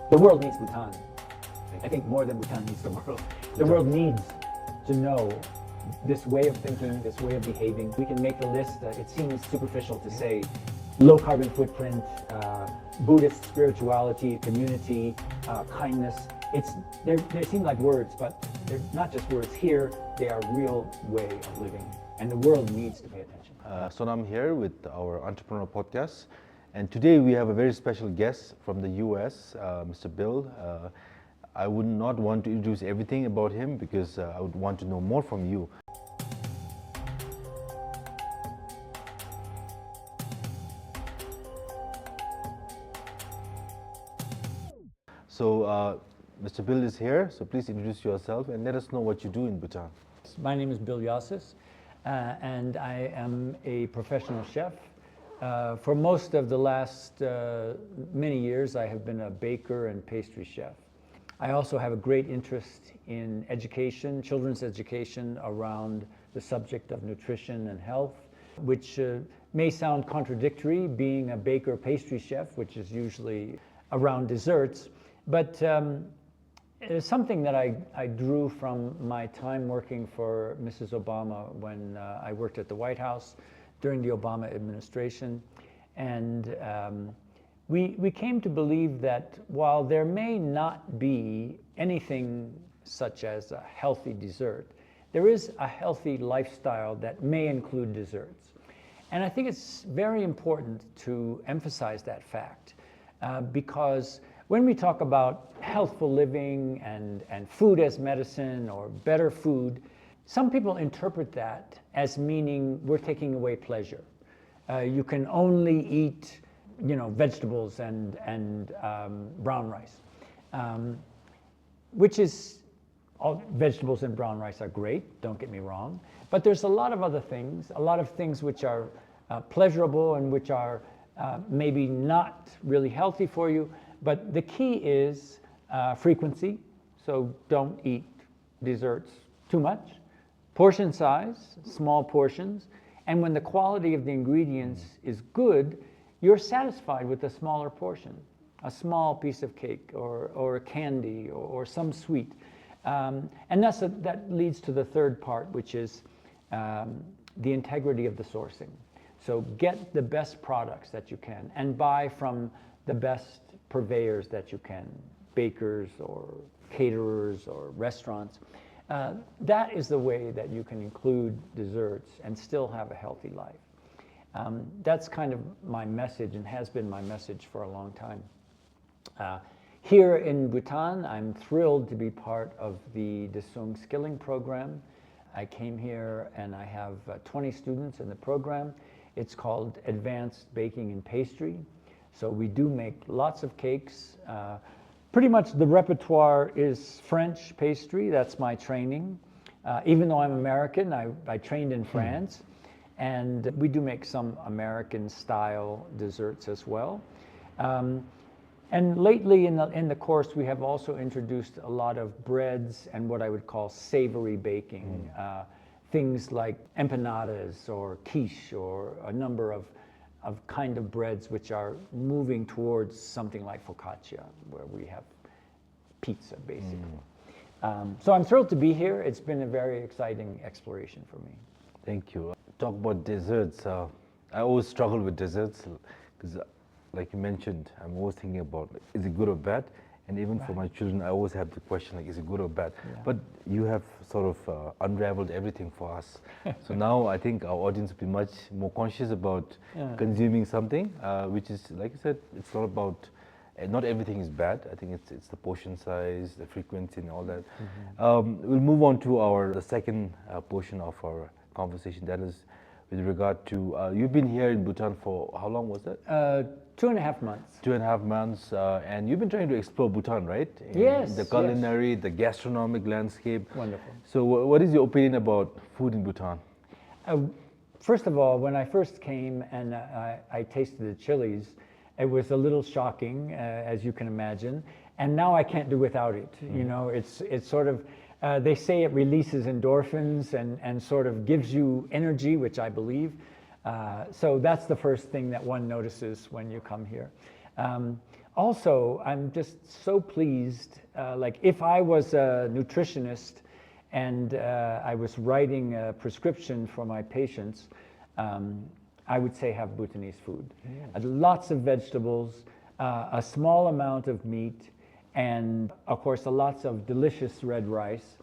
The world needs Bhutan. I think more than Bhutan needs the world. The world needs to know this way of thinking, this way of behaving. We can make a list. It seems superficial to say low carbon footprint, Buddhist spirituality, community, kindness. They seem like words, but they're not just words. Here, they are real way of living, and the world needs to pay attention. So I'm here with our entrepreneur podcast, and today we have a very special guest from the US, Mr. Bill. I would not want to introduce everything about him because I would want to know more from you. So Mr. Bill is here, so please introduce yourself and let us know what you do in Bhutan. My name is Willam Yosses, and I am a professional chef. For most of the last many years, I have been a baker and pastry chef. I also have a great interest in education, children's education around the subject of nutrition and health, which may sound contradictory, being a baker pastry chef, which is usually around desserts. But it is something that I drew from my time working for Mrs. Obama when I worked at the White House during the Obama administration. And we came to believe that while there may not be anything such as a healthy dessert, there is a healthy lifestyle that may include desserts. And I think it's very important to emphasize that fact because when we talk about healthful living and food as medicine or better food, some people interpret that as meaning we're taking away pleasure. You can only eat, vegetables and brown rice, which is, all vegetables and brown rice are great, don't get me wrong, but there's a lot of other things, a lot of things which are pleasurable and which are maybe not really healthy for you. But the key is frequency, so don't eat desserts too much. Portion size, small portions, and when the quality of the ingredients is good, you're satisfied with a smaller portion, a small piece of cake or a candy or some sweet. And that leads to the third part, which is the integrity of the sourcing. So get the best products that you can and buy from the best purveyors that you can, bakers or caterers or restaurants. That is the way that you can include desserts and still have a healthy life. That's kind of my message and has been my message for a long time. Here in Bhutan, I'm thrilled to be part of the Desung Skilling program. I came here and I have 20 students in the program. It's called Advanced Baking and Pastry. So we do make lots of cakes. Pretty much the repertoire is French pastry. That's my training. Even though I'm American, I trained in France. And we do make some American style desserts as well. And lately in the course, we have also introduced a lot of breads and what I would call savory baking. Things like empanadas or quiche or a number of kind of breads which are moving towards something like focaccia, where we have pizza, basically. So I'm thrilled to be here. It's been a very exciting exploration for me. Thank you. Talk about desserts. I always struggle with desserts because, like you mentioned, I'm always thinking about, is it good or bad? And even for my children, I always have the question, like, is it good or bad? Yeah. But you have sort of unraveled everything for us. So now I think our audience will be much more conscious about consuming something, which is, like I said, it's not about, not everything is bad. I think it's the portion size, the frequency and all that. We'll move on to the second portion of our conversation, that is with regard to, you've been here in Bhutan for, how long was that? 2.5 months. 2.5 months, and you've been trying to explore Bhutan, right? Yes. The culinary, the gastronomic landscape. Wonderful. So what is your opinion about food in Bhutan? First of all, when I first came and I tasted the chilies, it was a little shocking, as you can imagine. And now I can't do without it. It's sort of, they say it releases endorphins and sort of gives you energy, which I believe. So that's the first thing that one notices when you come here. Also, I'm just so pleased, like if I was a nutritionist and I was writing a prescription for my patients, I would say have Bhutanese food. Lots of vegetables, a small amount of meat, and of course lots of delicious red rice.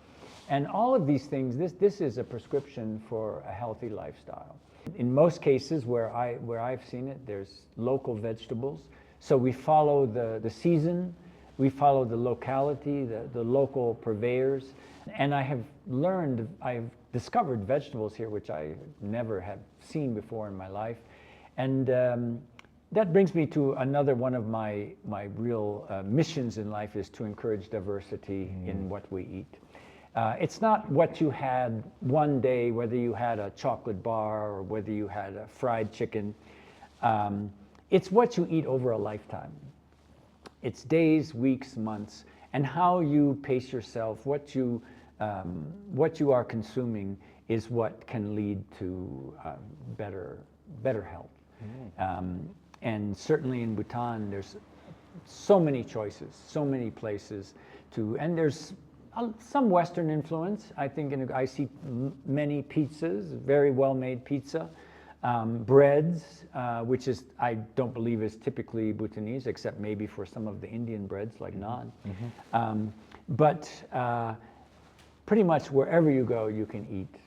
And all of these things, this is a prescription for a healthy lifestyle. In most cases where I've seen it, there's local vegetables. So we follow the season, we follow the locality, the local purveyors. And I've discovered vegetables here which I never had seen before in my life. And that brings me to another one of my real missions in life, is to encourage diversity in what we eat. It's not what you had one day, whether you had a chocolate bar or whether you had a fried chicken. It's what you eat over a lifetime. It's days, weeks, months, and how you pace yourself, what you are consuming is what can lead to better health. And certainly in Bhutan, there's so many choices, so many places and there's some Western influence. I think I see many pizzas, very well-made pizza, breads, which I don't believe is typically Bhutanese, except maybe for some of the Indian breads like naan. But pretty much wherever you go, you can eat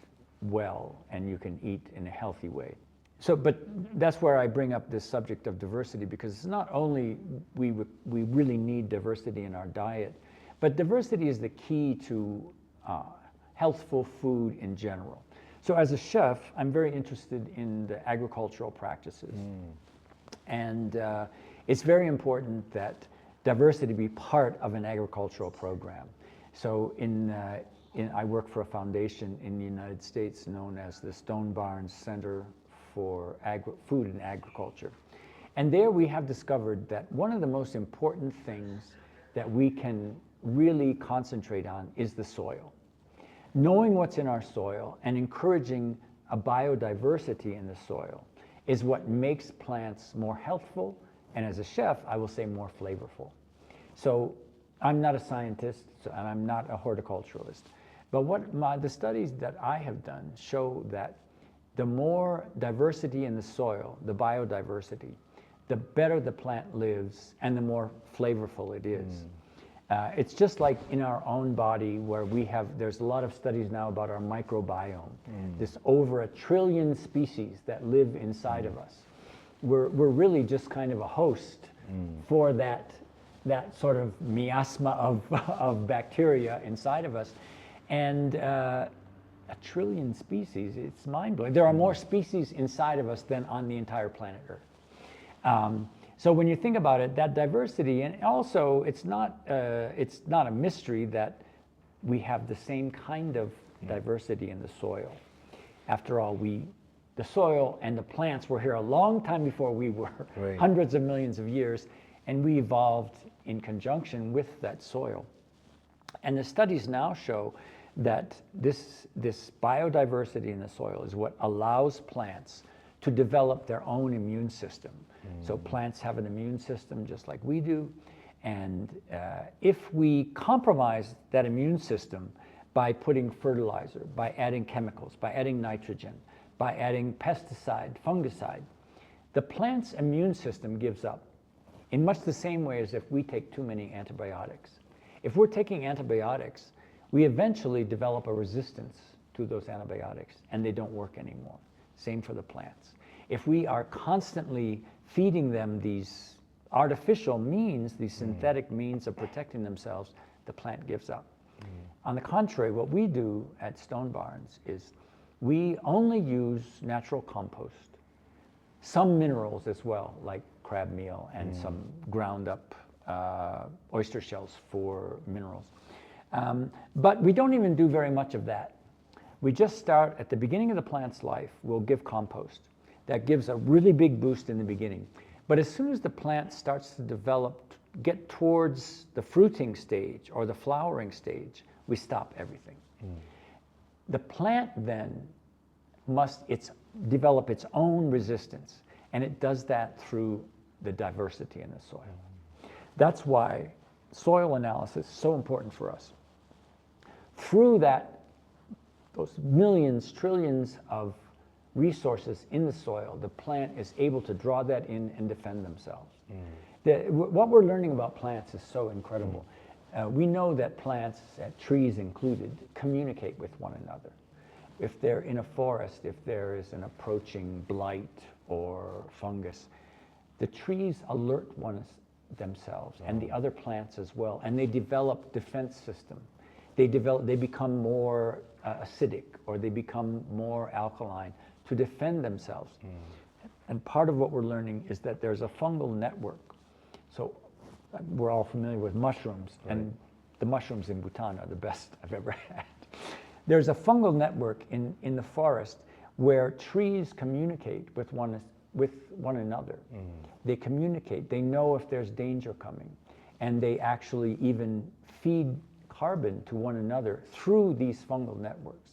well and you can eat in a healthy way. So, but that's where I bring up this subject of diversity, because it's not only we really need diversity in our diet, but diversity is the key to healthful food in general. So as a chef, I'm very interested in the agricultural practices. And it's very important that diversity be part of an agricultural program. So I work for a foundation in the United States known as the Stone Barns Center for Food and Agriculture. And there we have discovered that one of the most important things that we can really concentrate on is the soil. Knowing what's in our soil and encouraging a biodiversity in the soil is what makes plants more healthful, and as a chef, I will say more flavorful. So I'm not a scientist, and I'm not a horticulturalist, but the studies that I have done show that the more diversity in the soil, the biodiversity, the better the plant lives and the more flavorful it is. It's just like in our own body where there's a lot of studies now about our microbiome. There's over 1 trillion species that live inside of us. We're really just kind of a host for that sort of miasma of bacteria inside of us. And 1 trillion species, it's mind-blowing. There are more species inside of us than on the entire planet Earth. So when you think about it, that diversity, and also it's not a mystery that we have the same kind of diversity in the soil. After all, the soil and the plants were here a long time before we were, hundreds of millions of years, and we evolved in conjunction with that soil. And the studies now show that this biodiversity in the soil is what allows plants to develop their own immune system. So plants have an immune system just like we do, and if we compromise that immune system by putting fertilizer, by adding chemicals, by adding nitrogen, by adding pesticide, fungicide, the plant's immune system gives up in much the same way as if we take too many antibiotics. If we're taking antibiotics, we eventually develop a resistance to those antibiotics and they don't work anymore. Same for the plants. If we are constantly feeding them these artificial means, these synthetic means of protecting themselves, the plant gives up. On the contrary, what we do at Stone Barns is we only use natural compost, some minerals as well, like crab meal and some ground up oyster shells for minerals. But we don't even do very much of that. We just start at the beginning of the plant's life, we'll give compost. That gives a really big boost in the beginning. But as soon as the plant starts to develop, get towards the fruiting stage or the flowering stage, we stop everything. The plant then must develop its own resistance, and it does that through the diversity in the soil. That's why soil analysis is so important for us. Through those millions, trillions of resources in the soil, the plant is able to draw that in and defend themselves. What we're learning about plants is so incredible. We know that plants, trees included, communicate with one another. If they're in a forest, if there is an approaching blight or fungus, the trees alert themselves and the other plants as well, and they develop defense system. They become more acidic, or they become more alkaline to defend themselves. And part of what we're learning is that there's a fungal network. So we're all familiar with mushrooms, and the mushrooms in Bhutan are the best I've ever had. There's a fungal network in the forest where trees communicate with one another. They communicate, they know if there's danger coming, and they actually even feed carbon to one another through these fungal networks.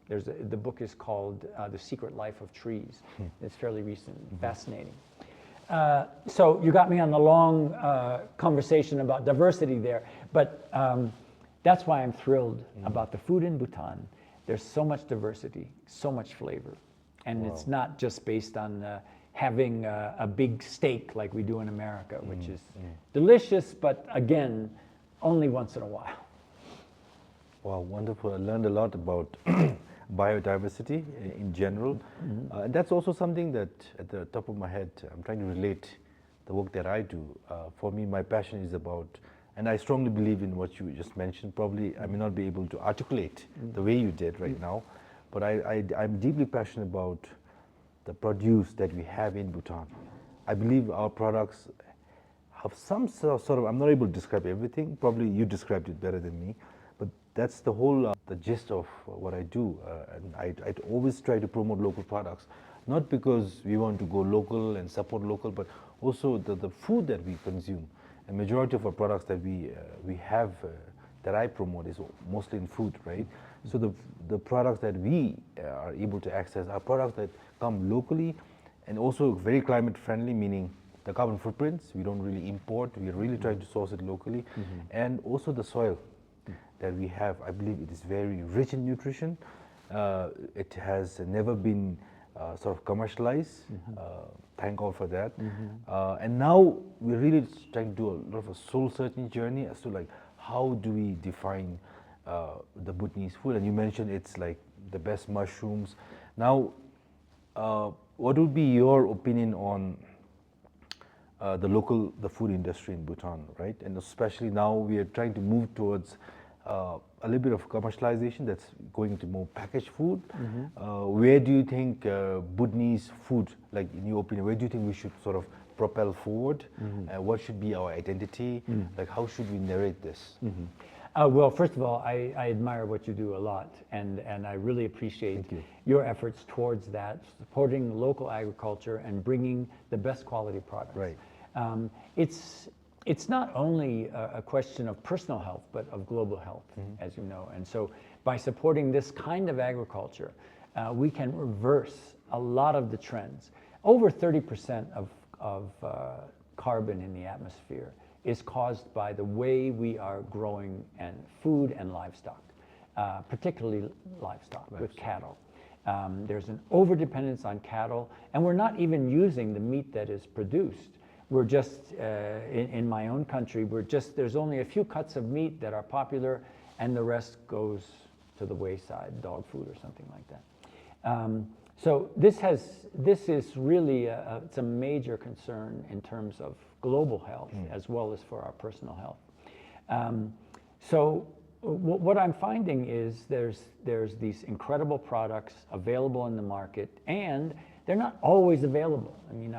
The book is called The Secret Life of Trees. It's fairly recent, fascinating. So you got me on the long conversation about diversity there, but that's why I'm thrilled about the food in Bhutan. There's so much diversity, so much flavor, and it's not just based on having a big steak like we do in America, which is delicious, but again, only once in a while. Wow, wonderful. I learned a lot about biodiversity in general. And that's also something that at the top of my head, I'm trying to relate the work that I do. For me, my passion is about, and I strongly believe in what you just mentioned. Probably I may not be able to articulate the way you did right now, but I'm deeply passionate about the produce that we have in Bhutan. I believe our products have some sort of, I'm not able to describe everything, probably you described it better than me, but that's the whole, the gist of what I do. And I'd always try to promote local products, not because we want to go local and support local, but also the food that we consume. A majority of our products that we have, that I promote, is mostly in food, right? So the products that we are able to access are products that come locally and also very climate friendly, meaning the carbon footprints, we don't really import, we're really trying to source it locally. And also the soil that we have, I believe it is very rich in nutrition. It has never been sort of commercialized. Thank God for that. And now we're really trying to do a lot of a soul searching journey as to like, how do we define the Bhutanese food? And you mentioned it's like the best mushrooms. Now, what would be your opinion on the food industry in Bhutan, right? And especially now we are trying to move towards a little bit of commercialization that's going to more packaged food. Where do you think Bhutanese food, like in your opinion, where do you think we should sort of propel forward? What should be our identity? Like how should we narrate this? Well, first of all, I admire what you do a lot, and I really appreciate your efforts towards that, supporting local agriculture and bringing the best quality products. Right. It's not only a question of personal health, but of global health, as you know. And so by supporting this kind of agriculture, we can reverse a lot of the trends. Over 30% of carbon in the atmosphere is caused by the way we are growing and food and livestock, particularly livestock with cattle. There's an overdependence on cattle, and we're not even using the meat that is produced. We're just, in my own country, there's only a few cuts of meat that are popular, and the rest goes to the wayside, dog food or something like that. So this is really it's a major concern in terms of global health as well as for our personal health. So what I'm finding is there's these incredible products available in the market, and they're not always available. I mean,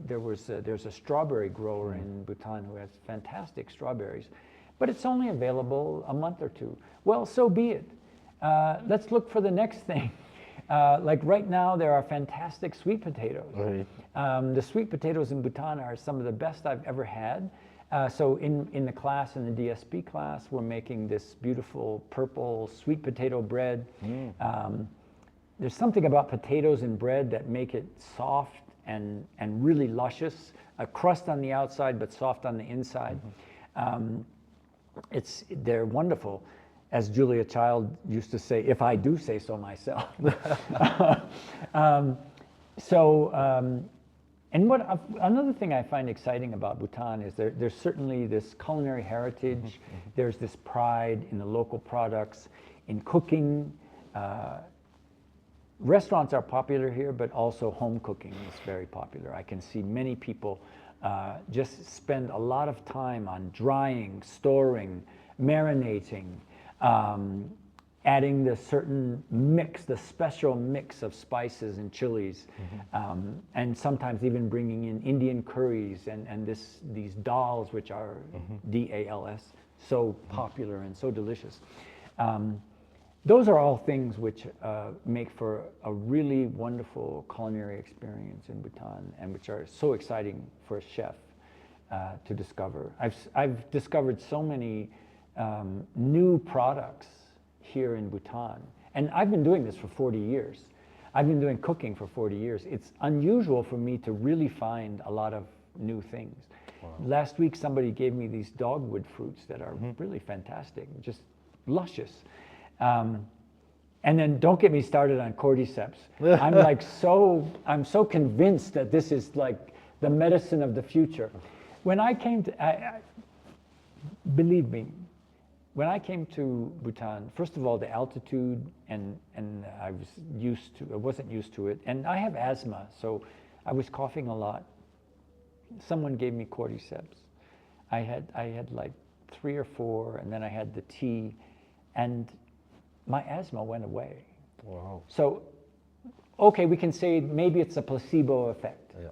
there's a strawberry grower in Bhutan who has fantastic strawberries, but it's only available a month or two. Well, so be it. Let's look for the next thing. Like right now, there are fantastic sweet potatoes. Right. The sweet potatoes in Bhutan are some of the best I've ever had. So in the class, in the DSP class, we're making this beautiful purple sweet potato bread. There's something about potatoes and bread that make it soft and really luscious, a crust on the outside but soft on the inside. They're wonderful. As Julia Child used to say, if I do say so myself. And another thing I find exciting about Bhutan is there's certainly this culinary heritage. There's this pride in the local products, in cooking. Restaurants are popular here, but also home cooking is very popular. I can see many people just spend a lot of time on drying, storing, marinating, adding the certain mix, the special mix of spices and chilies, and sometimes even bringing in Indian curries and these dals, which are D-A-L-S, so popular and so delicious. Those are all things which make for a really wonderful culinary experience in Bhutan, and which are so exciting for a chef to discover. I've discovered so many new products here in Bhutan, and I've been doing this for 40 years. I've been doing cooking for 40 years. It's unusual for me to really find a lot of new things. Wow. Last week somebody gave me these dogwood fruits that are really fantastic, just luscious. And then don't get me started on cordyceps. I'm so convinced that this is like the medicine of the future. When I came to, believe me, when I came to Bhutan, first of all, the altitude, and I wasn't used to it, and I have asthma, so I was coughing a lot. Someone gave me cordyceps. I had like 3 or 4, and then I had the tea, and my asthma went away. Wow. So, okay, we can say maybe it's a placebo effect. Yeah.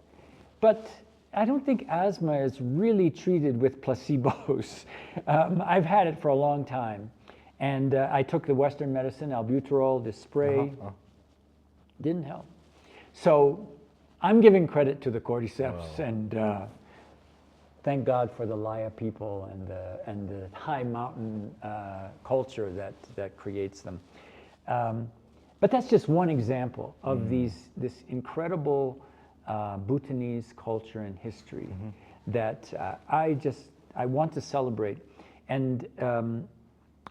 But I don't think asthma is really treated with placebos. I've had it for a long time. And I took the Western medicine, albuterol, this spray. Didn't help. So I'm giving credit to the cordyceps, and thank God for the Laya people and the high mountain culture that creates them. But that's just one example of this incredible Bhutanese culture and history that I want to celebrate. And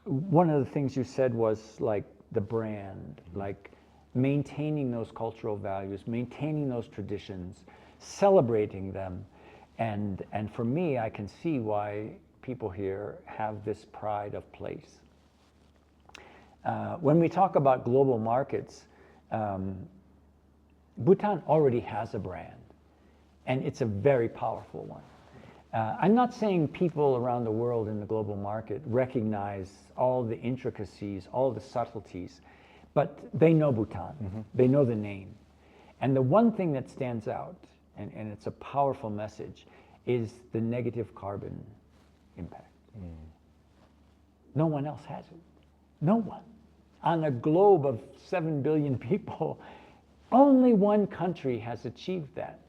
one of the things you said was like the brand, like maintaining those cultural values, maintaining those traditions, celebrating them. And for me, I can see why people here have this pride of place. When we talk about global markets, Bhutan already has a brand, and it's a very powerful one. I'm not saying people around the world in the global market recognize all the intricacies, all the subtleties, but they know Bhutan. They know the name. And the one thing that stands out, and it's a powerful message, is the negative carbon impact. No one else has it. No one. On a globe of 7 billion people, only one country has achieved that.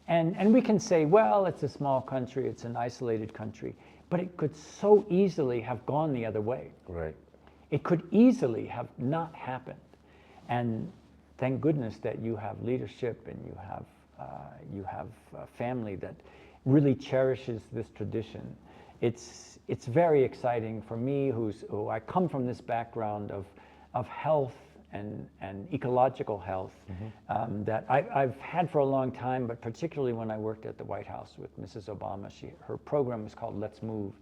And we can say, well, it's a small country, it's an isolated country, but it could so easily have gone the other way. Right. It could easily have not happened. And thank goodness that you have leadership and you have a family that really cherishes this tradition. It's very exciting for me, who I come from this background of health and ecological health that I've had for a long time, but particularly when I worked at the White House with Mrs. Obama. Her program was called Let's Move,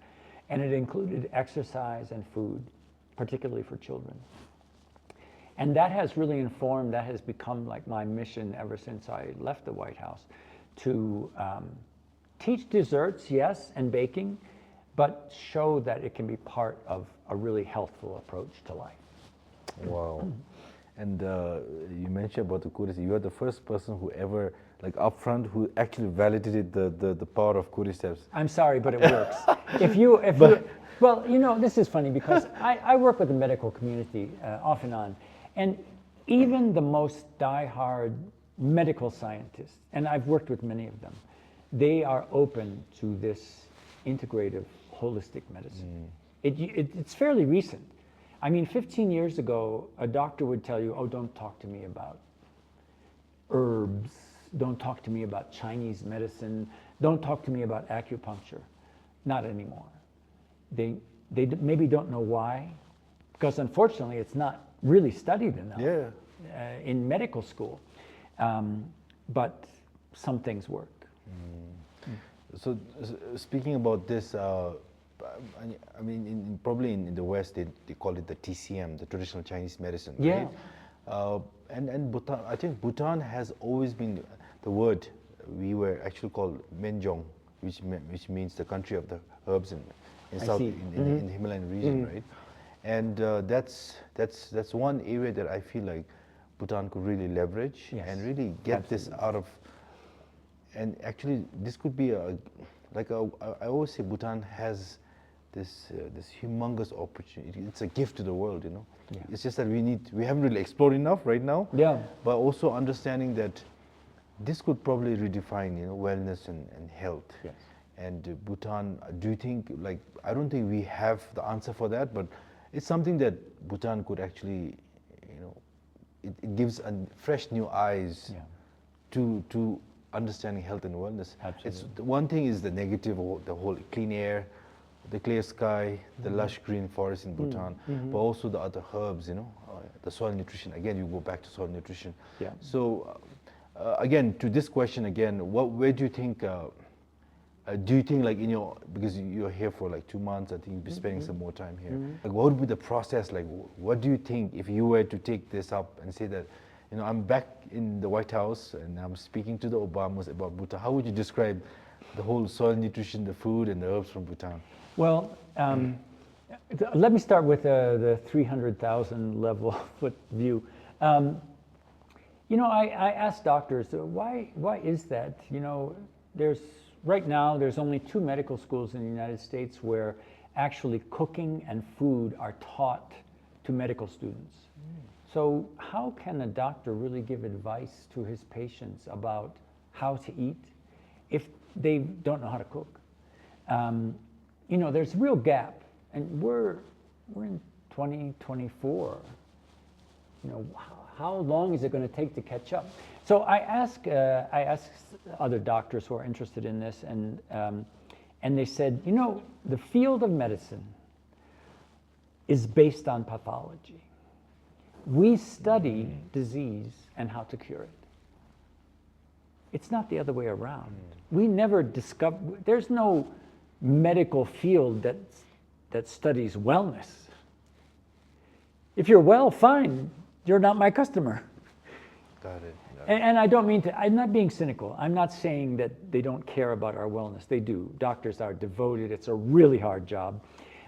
and it included exercise and food, particularly for children. And that has really informed, that has become like my mission ever since I left the White House, to teach desserts, yes, and baking, but show that it can be part of a really healthful approach to life. Wow. And you mentioned about the cordyceps. You are the first person who ever, like upfront, who actually validated the power of cordyceps. I'm sorry, but it works. Well, you know, this is funny because I work with the medical community off and on, and even the most die-hard medical scientists, and I've worked with many of them, they are open to this integrative, holistic medicine. It's fairly recent. I mean, 15 years ago, a doctor would tell you, oh, don't talk to me about herbs, Don't talk to me about Chinese medicine. Don't talk to me about acupuncture. Not anymore. They maybe don't know why, because unfortunately it's not really studied enough in medical school. But some things work. So speaking about this, I mean, probably in the West they call it the TCM, the traditional Chinese medicine. Yeah. Right? And Bhutan, I think Bhutan has always been the word we were actually called Menjong, which means the country of the herbs in south in the Himalayan region, right? And that's one area that I feel like Bhutan could really leverage and really get this out of. And actually, this could be I always say Bhutan has this humongous opportunity. It's a gift to the world, you know. Yeah. It's just that we haven't really explored enough right now. Yeah. But also understanding that this could probably redefine, you know, wellness and health. Yes. And Bhutan, do you think, like, I don't think we have the answer for that, but it's something that Bhutan could actually, you know, it gives fresh new eyes to understanding health and wellness. Absolutely. One thing is the negative, the whole clean air, the clear sky, the lush green forest in Bhutan, but also the other herbs, you know, the soil nutrition. Again, you go back to soil nutrition. Yeah. So, again, to this question again, where do you think? Do you think, like, in your, because you're here for like 2 months, I think you'll be spending some more time here. Like, what would be the process? Like, what do you think if you were to take this up and say that, you know, I'm back in the White House and I'm speaking to the Obamas about Bhutan? How would you describe the whole soil nutrition, the food, and the herbs from Bhutan? Well, let me start with the 300,000 level foot view. You know, I asked doctors, why is that? You know, right now there's only 2 medical schools in the United States where actually cooking and food are taught to medical students. So how can a doctor really give advice to his patients about how to eat if they don't know how to cook? You know, there's a real gap, and we're in 2024. You know, how long is it going to take to catch up? So I asked other doctors who are interested in this, and they said, you know, the field of medicine is based on pathology. We study disease and how to cure it. It's not the other way around. We never discover, there's no medical field that studies wellness. If you're well, fine, you're not my customer. Got it. And I don't mean to, I'm not being cynical. I'm not saying that they don't care about our wellness. They do. Doctors are devoted. It's a really hard job.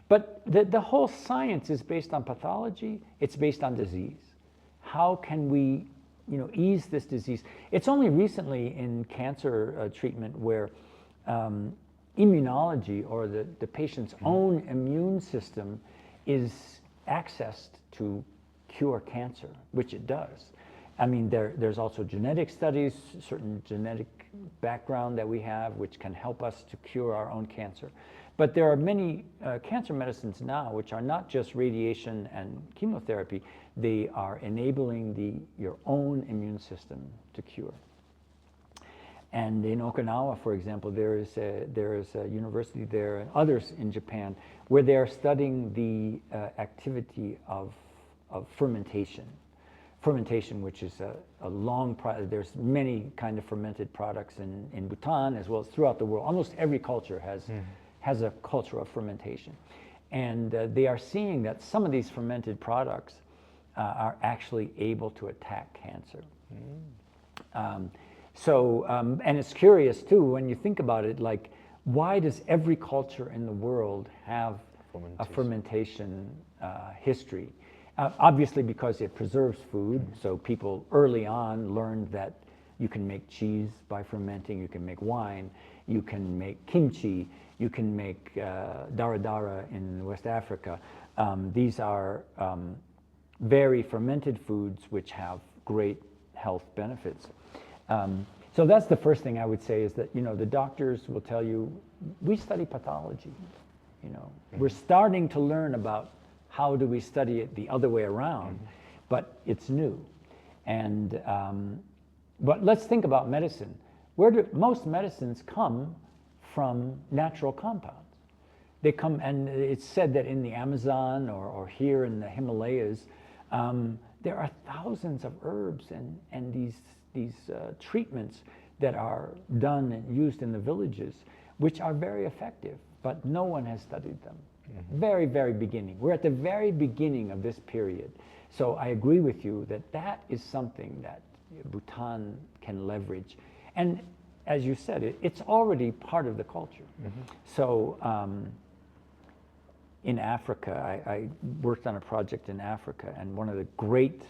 But the whole science is based on pathology. It's based on disease. How can we, you know, ease this disease? It's only recently in cancer treatment where immunology, or the patient's own immune system, is accessed to cure cancer, which it does. I mean, there's also genetic studies, certain genetic background that we have, which can help us to cure our own cancer. But there are many cancer medicines now which are not just radiation and chemotherapy. They are enabling your own immune system to cure. And in Okinawa, for example, there is a university there, and others in Japan, where they are studying the activity of fermentation. Fermentation, which is a long process. There's many kind of fermented products in Bhutan as well as throughout the world. Almost every culture has a culture of fermentation. And they are seeing that some of these fermented products are actually able to attack cancer. And it's curious too, when you think about it, like, why does every culture in the world have a fermentation history? Obviously because it preserves food, so people early on learned that you can make cheese by fermenting, you can make wine, you can make kimchi, you can make daradara in West Africa. These are very fermented foods which have great health benefits. So that's the first thing I would say, is that, you know, the doctors will tell you, we study pathology. You know, we're starting to learn about how do we study it the other way around, but it's new. And But let's think about medicine. Where do most medicines come from? Natural compounds. They come, and it's said that in the Amazon or here in the Himalayas, there are thousands of herbs and these treatments that are done and used in the villages, which are very effective, but no one has studied them. Very, very beginning. We're at the very beginning of this period. So I agree with you that that is something that Bhutan can leverage. And as you said, it's already part of the culture. So in Africa, I worked on a project in Africa, and one of the great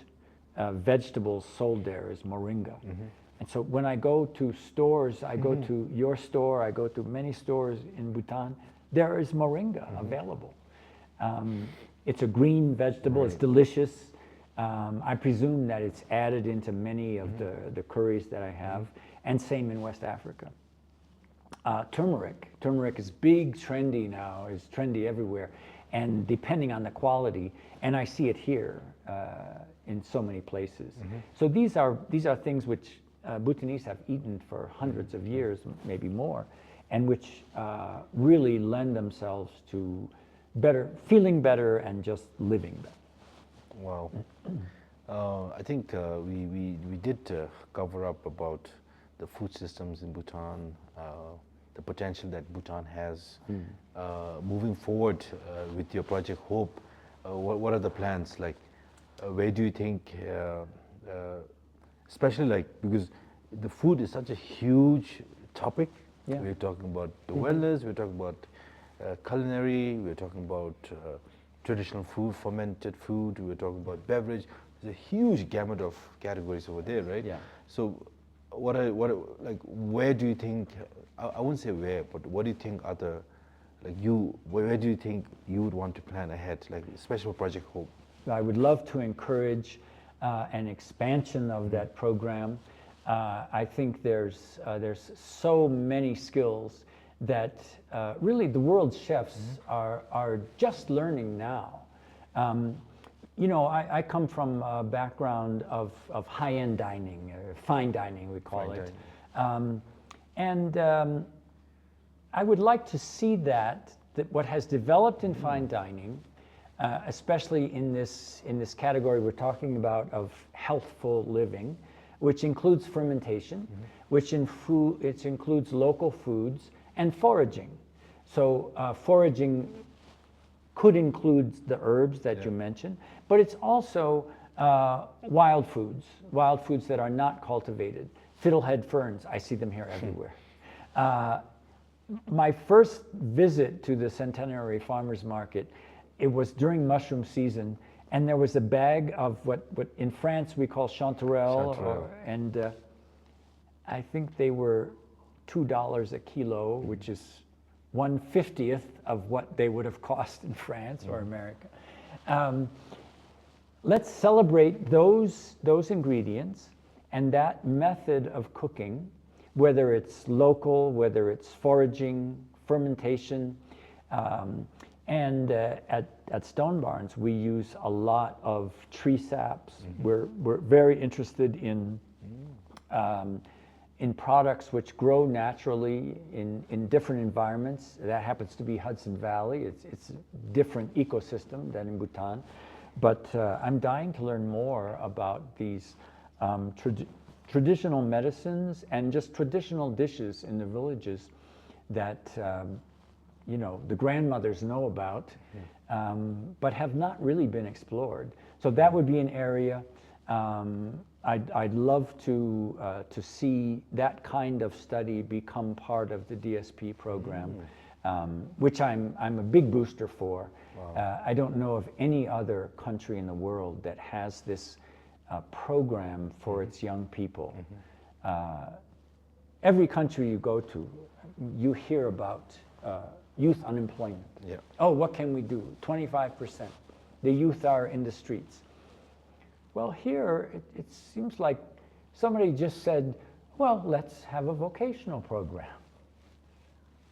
vegetables sold there is moringa. And so when I go to stores, I go to your store, I go to many stores in Bhutan, there is moringa available. It's a green vegetable, it's delicious. I presume that it's added into many of the curries that I have, and same in West Africa. Turmeric is big, trendy now, is trendy everywhere, and depending on the quality, and I see it here in so many places. So these are things which Bhutanese have eaten for hundreds of years, maybe more, and which really lend themselves to feeling better and just living better. Wow. I think we did cover up about the food systems in Bhutan, the potential that Bhutan has. Moving forward with your Project Hope, what are the plans? Like, where do you think, especially like, because the food is such a huge topic. We're talking about the wellness, we're talking about culinary, we're talking about traditional food, fermented food, we're talking about beverage. There's a huge gamut of categories over there, right? So where do you think, I wouldn't say where, but what do you think where do you think you would want to plan ahead, like especially for Project Hope? I would love to encourage an expansion of that program. I think there's so many skills that really the world's chefs are just learning now. You know, I come from a background of high-end dining, fine dining we call it. I would like to see that what has developed in fine dining, especially in this category we're talking about of healthful living, which includes fermentation, which includes local foods, and foraging. So foraging could include the herbs that you mentioned, but it's also wild foods that are not cultivated. Fiddlehead ferns, I see them here everywhere. My first visit to the Centenary Farmers Market, it was during mushroom season, and there was a bag of what in France we call chanterelle. And I think they were $2 a kilo, which is 1/50th of what they would have cost in France or America. Let's celebrate those ingredients and that method of cooking, whether it's local, whether it's foraging, fermentation. And at Stone Barns, we use a lot of tree saps. We're very interested in products which grow naturally in different environments. That happens to be Hudson Valley. It's a different ecosystem than in Bhutan. But I'm dying to learn more about these traditional medicines and just traditional dishes in the villages that you know, the grandmothers know about, but have not really been explored. So that would be an area I'd love to see that kind of study become part of the DSP program, which I'm a big booster for. I don't know of any other country in the world that has this program for its young people. Every country you go to, you hear about youth unemployment. Oh, what can we do? 25%. The youth are in the streets. Well, here it seems like somebody just said, well, let's have a vocational program.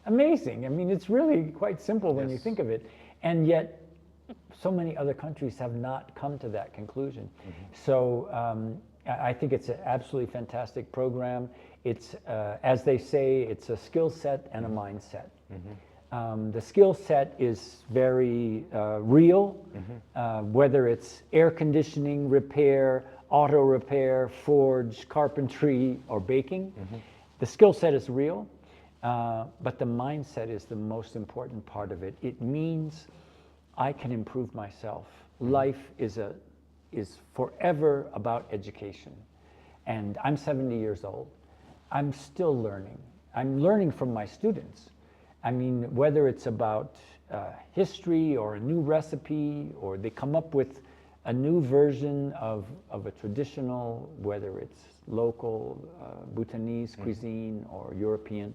Amazing. I mean, it's really quite simple when you think of it. And yet, so many other countries have not come to that conclusion. So I think it's an absolutely fantastic program. It's, as they say, it's a skill set and a mindset. The skill set is very real, whether it's air conditioning, repair, auto repair, forge, carpentry, or baking. The skill set is real, but the mindset is the most important part of it. It means I can improve myself. Life is forever about education. And I'm 70 years old. I'm still learning. I'm learning from my students. I mean, whether it's about history or a new recipe, or they come up with a new version of a traditional, whether it's local Bhutanese cuisine or European.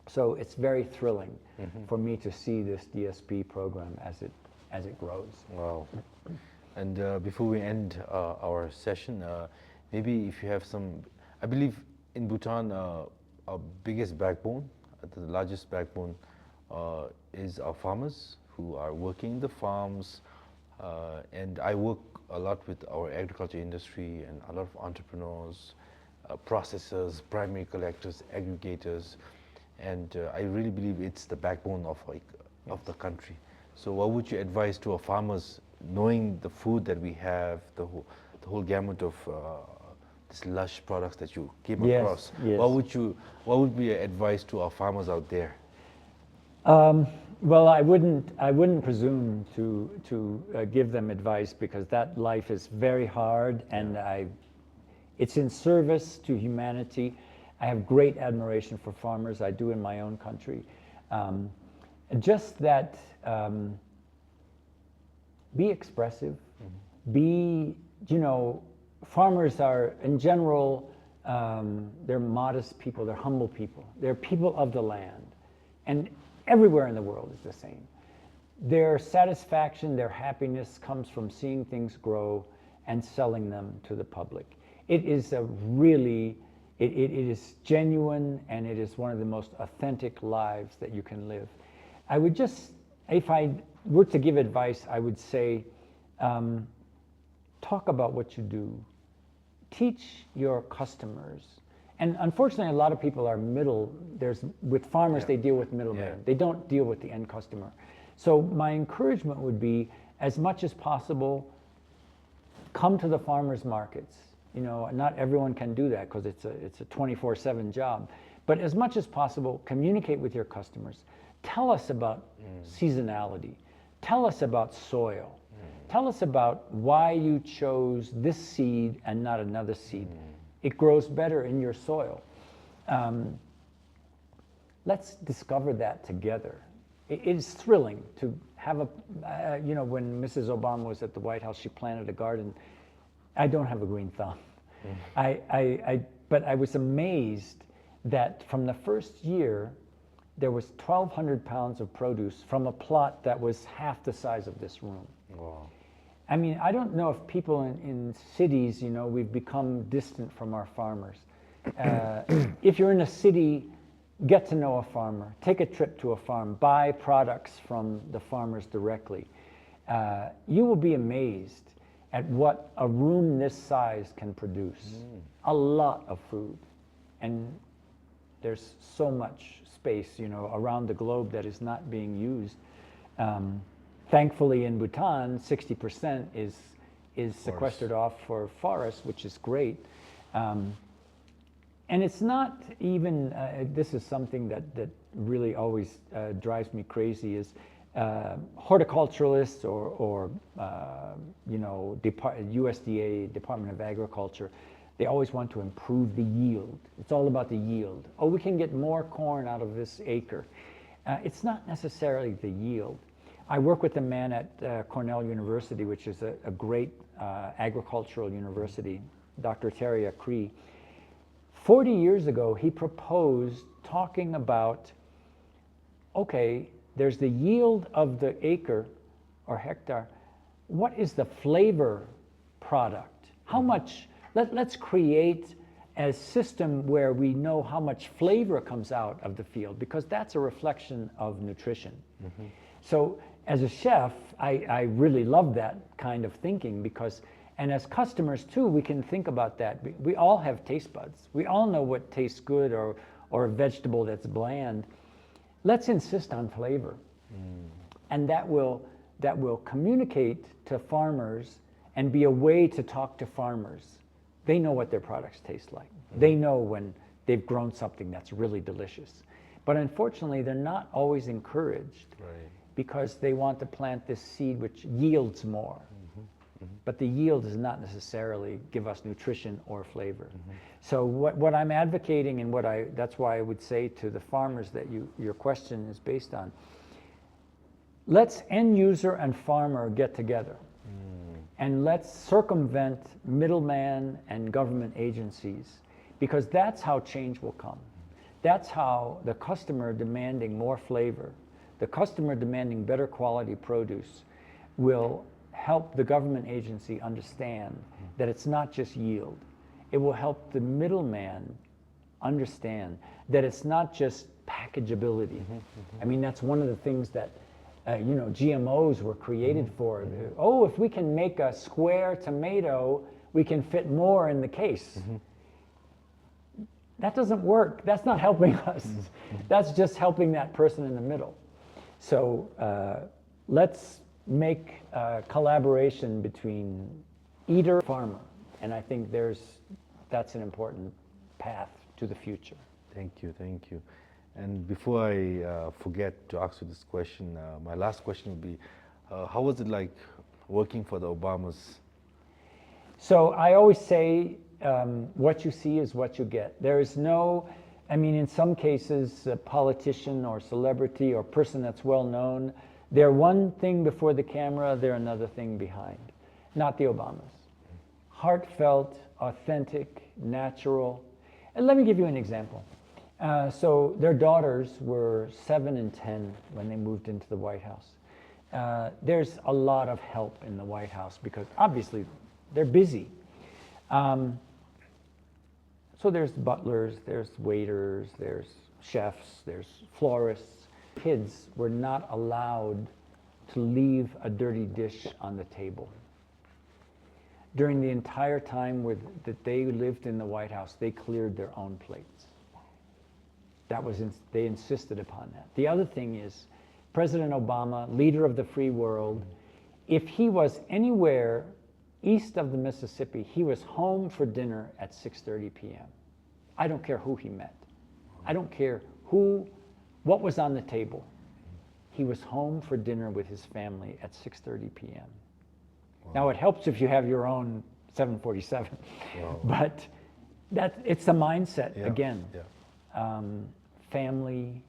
So it's very thrilling for me to see this DSP program as it grows. Wow. And before we end our session, maybe if you have some, I believe in Bhutan, our biggest backbone, the largest backbone is our farmers who are working the farms. And I work a lot with our agriculture industry and a lot of entrepreneurs, processors, primary collectors, aggregators. And I really believe it's the backbone of the country. So what would you advise to our farmers, knowing the food that we have, the whole gamut of these lush products that you came across? Yes. What would be your advice to our farmers out there? Well, I wouldn't presume to give them advice, because that life is very hard, and it's in service to humanity. I have great admiration for farmers. I do in my own country. Just that, be expressive, farmers are, in general, they're modest people, they're humble people. They're people of the land. And everywhere in the world is the same. Their satisfaction, their happiness comes from seeing things grow and selling them to the public. It is it is genuine, and it is one of the most authentic lives that you can live. I would just, if I were to give advice, I would say, talk about what you do. Teach your customers. And unfortunately, a lot of people are with farmers, they deal with middlemen. They don't deal with the end customer. So my encouragement would be, as much as possible, come to the farmers markets. Not everyone can do that, because it's a 24/7 job. But as much as possible, communicate with your customers. Tell us about seasonality. Tell us about soil. Tell us about why you chose this seed and not another seed. It grows better in your soil. Let's discover that together. It is thrilling to have when Mrs. Obama was at the White House, she planted a garden. I don't have a green thumb. But I was amazed that from the first year, there was 1,200 pounds of produce from a plot that was half the size of this room. Wow. I mean, I don't know if people in cities, we've become distant from our farmers. If you're in a city, get to know a farmer. Take a trip to a farm. Buy products from the farmers directly. You will be amazed at what a room this size can produce. A lot of food. And there's so much space, around the globe that is not being used. Thankfully, in Bhutan, 60% is sequestered off for forests, which is great. And it's not even, this is something that really always drives me crazy, is horticulturalists or USDA, Department of Agriculture, they always want to improve the yield. It's all about the yield. Oh, we can get more corn out of this acre. It's not necessarily the yield. I work with a man at Cornell University, which is a great agricultural university, Dr. Terry Acree. 40 years ago, he proposed talking about, okay, there's the yield of the acre or hectare. What is the flavor product? How much, let's create a system where we know how much flavor comes out of the field, because that's a reflection of nutrition. So as a chef, I really love that kind of thinking, because And as customers too, we can think about that. We all have taste buds. We all know what tastes good or a vegetable that's bland. Let's insist on flavor. And that will communicate to farmers and be a way to talk to farmers. They know what their products taste like. They know when they've grown something that's really delicious. But unfortunately, they're not always encouraged because they want to plant this seed which yields more. But the yield does not necessarily give us nutrition or flavor. So what I'm advocating and that's why I would say to the farmers that your question is based on, let's end user and farmer get together. And let's circumvent middleman and government agencies, because that's how change will come. That's how the customer demanding more flavor, the customer demanding better quality produce will help the government agency understand that it's not just yield. It will help the middleman understand that it's not just packageability. I mean, that's one of the things that GMOs were created for. Oh, if we can make a square tomato, we can fit more in the case. That doesn't work. That's not helping us. That's just helping that person in the middle. So let's make a collaboration between eater and farmer. And I think that's an important path to the future. Thank you, thank you. And before I forget to ask you this question, my last question would be, how was it like working for the Obamas? So I always say, what you see is what you get. There is in some cases, a politician or celebrity or person that's well known, they're one thing before the camera, they're another thing behind. Not the Obamas. Heartfelt, authentic, natural. And let me give you an example. So their daughters were 7 and 10 when they moved into the White House. There's a lot of help in the White House because obviously they're busy. So there's butlers, there's waiters, there's chefs, there's florists. Kids were not allowed to leave a dirty dish on the table. During the entire time that they lived in the White House, they cleared their own plates. They insisted upon that. The other thing is, President Obama, leader of the free world, if he was anywhere east of the Mississippi, he was home for dinner at 6:30 p.m. I don't care who he met. I don't care what was on the table. He was home for dinner with his family at 6:30 p.m. Wow. Now it helps if you have your own 747, wow. But it's the mindset again. Yeah. Family,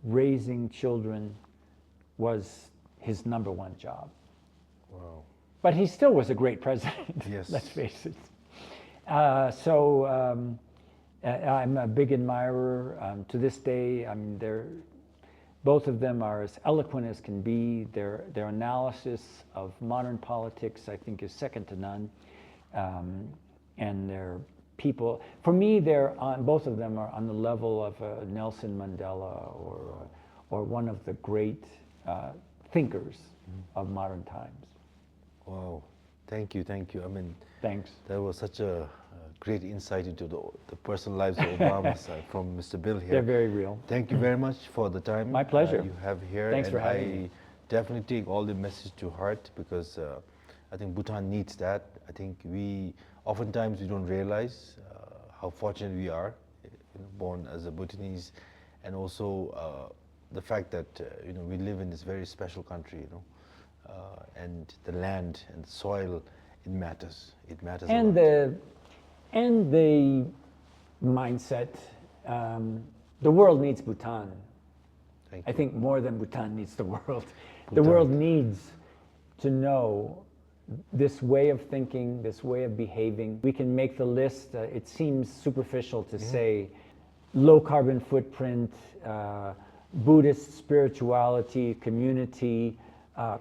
raising children was his number one job. Wow. But he still was a great president. Yes. Let's face it. I'm a big admirer to this day. I mean, both of them are as eloquent as can be. Their analysis of modern politics, I think, is second to none. And they're people. For me, both of them are on the level of Nelson Mandela or one of the great thinkers of modern times. Wow, thank you. I mean, thanks. That was such a great insight into the personal lives of Obama from Mr. Bill here. They're very real. Thank you very much for the time. My pleasure. You have here. Thanks for having me. I definitely take all the message to heart because I think Bhutan needs that. I think oftentimes we don't realize how fortunate we are, born as a Bhutanese, and also the fact that we live in this very special country, and the land and the soil, it matters. It matters a lot. And the mindset, the world needs Bhutan. I think more than Bhutan needs the world. The world needs to know this way of thinking, this way of behaving. We can make the list. It seems superficial to say low carbon footprint, Buddhist spirituality, community,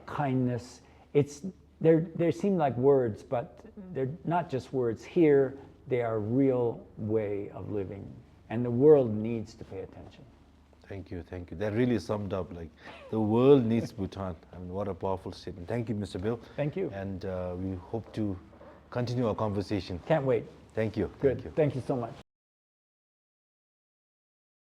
kindness. They seem like words, but they're not just words. Here, they are a real way of living, and the world needs to pay attention. Thank you. That really summed up, like, the world needs Bhutan. I mean, what a powerful statement. Thank you, Mr. Bill. Thank you. And we hope to continue our conversation. Can't wait. Thank you. Good. Thank you. Thank you so much.